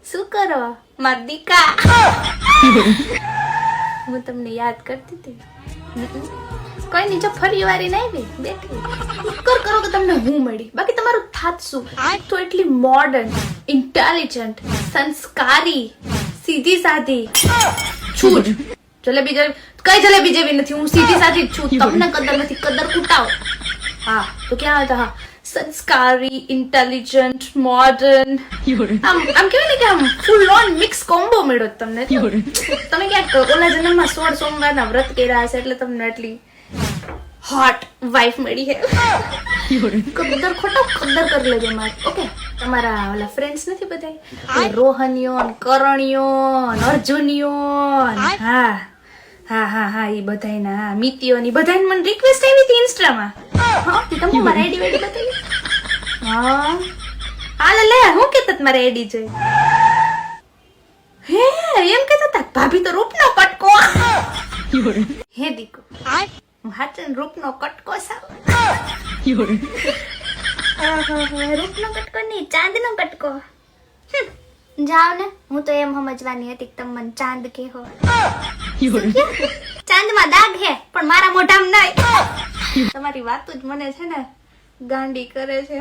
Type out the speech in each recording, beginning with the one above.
શું કરો માર દીકા? હું તમને યાદ કરતી હતી. કોઈ નહીં, જો ફરી વારી નહીં બે બેઠી કરો કે તમને હું મળી. બાકી તમારું થાત શું? તો એટલી મોડર્ન, ઇન્ટેલિજન્ટ, સંસ્કારી, સીધી સાધી છું જ. જલેબી કઈ જલેબી જેવી નથી, હું સીધી સાધી જ છું. તમને કદર નથી, કદર કુટાવો. હા તો ક્યાં હતા? હા, સંસ્કારી, ઇન્ટેલિજન્ટ, મોડર્ન, આમ કેવાય ને કે આમ ફૂલ ઓન મિક્સ કોમ્બો મળ્યો તમને. તમે ક્યાંક ઓલા જન્મમાં 16 સોમવારના વ્રત કર્યા હશે એટલે તમને એટલી હોટ વાઇફ મળી છે. કદર ખોટો કદર કરી લેજો મારે. ઓકે, તમારા ઓલા ફ્રેન્ડ્સ નથી બધા રોહનિયો, કરણિયો, અર્જુનિયો, હા હા હા હા ઈ બધાયના મિતિયો ની બધાને મને રિક્વેસ્ટ આવી હતી ઇન્સ્ટામાં. હા તમને મારી આઈડી વેડી બતાવી. હા હાલે લે, હું કેતત મારી આઈડી છે. હે એમ કેતા તા ભાભી તો રૂપનો કટકો. હે દીકો હું હાચન રૂપનો કટકો સાવ. રૂપનો કટકો નહીં, ચાંદનો કટકો. જાવ ને, હું તો એમ સમજવાની હતી કે તમે મને ચાંદ કહો. ચાંદમાં દાગ હે પણ મારા મોઢામાં નહીં. તમારી વાતો જ મને છે ને ગાંડી કરે છે.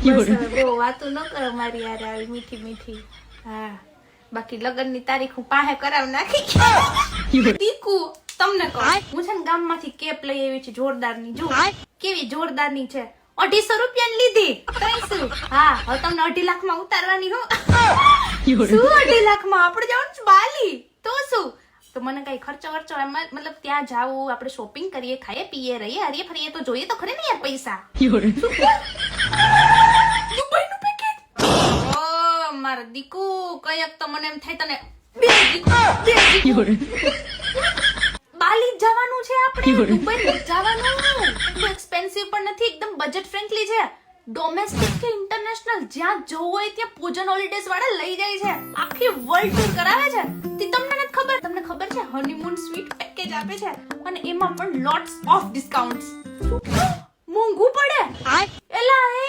બસ હવે બહુ વાતો ન કરો મારી યાર આવી મીઠી મીઠી. હા બાકી લગ્નની તારીખ હું પાસે કરાવ નાખી. દીકુ તમને કહું, હું છે ને ગામમાંથી કેપ લઈ આવી છું જોરદારની. જો કેવી જોરદારની છે, 250 રૂપિયાની લીધી. કઈ શું? હા હવે તમને 2.5 લાખમાં ઉતારવાની હો. શું 2.5 લાખમાં? આપણે જવાનું છે બાલી. તો શું? તો મને કઈ ખર્ચો મતલબ ત્યાં જાવું, આપણે શોપિંગ કરીએ, ખાઈએ પીએ, રહીએ હરીએ ફરીએ તો જોઈએ તો ખરી ને યાર પૈસા. દુબઈનું પેકેજ. ઓ મારા દીકુ કયક તો મને એમ થાય તને બાલી જવાનું છે આપણે. દુબઈ જવાનું એક્સપેન્સિવ પણ નથી, એકદમ બજેટ ફ્રેન્ડલી છે. ડોમેસ્ટિક કે ઇન્ટરનેશનલ જ્યાં જવું હોય ત્યાં પૂજન હોલિડેઝ વાળા લઈ જાય છે, આખી વર્લ્ડ ટૂર કરાવે છે. તમને નથી ખબર? તમને ખબર છે હનીમૂન સ્વીટ પેકેજ આપે છે અને એમાં પણ લોટ્સ ઓફ ડિસ્કાઉન્ટ્સ. મોંઘું પડે એલા એ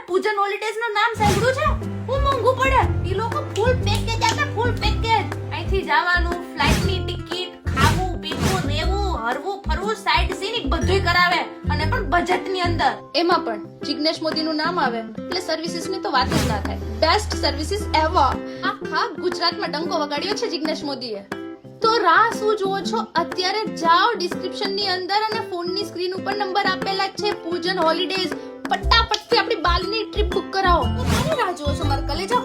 પૂજન હોલિડેઝ નું નામ સાંભળ્યું છે? હું મોંઘું પડે. ઈ લોકો ફૂલ પેકેજ આપે, ફૂલ પેકેજ. અહીંથી જવાનું, ફ્લાઇટ ની ટિકિટ, ખાવું પીવું, રહેવું, હરવું ફરવું, સાઇડ સીન બધુંય કરાવે અને પણ બજેટ ની અંદર. એમાં પણ જિગ્નેશ મોદી નું નામ આવે એટલે સર્વિસીસ ની તો વાત જ ના થાય. Best services ever. આખા ગુજરાતમાં ડંકો વગાડ્યો છે જિગ્નેશ મોદીએ. તો રાહ શું જુઓ છો? અત્યારે જાઓ ડિસ્ક્રિપ્શન ની અંદર અને ફોન ની સ્ક્રીન ઉપર નંબર આપેલા છે. પૂજન હોલિડેઝ ફટાફટથી આપણી બાલની ટ્રીપ બુક કરાવો. કોની રાહ જુઓ છો મારા કલેજા?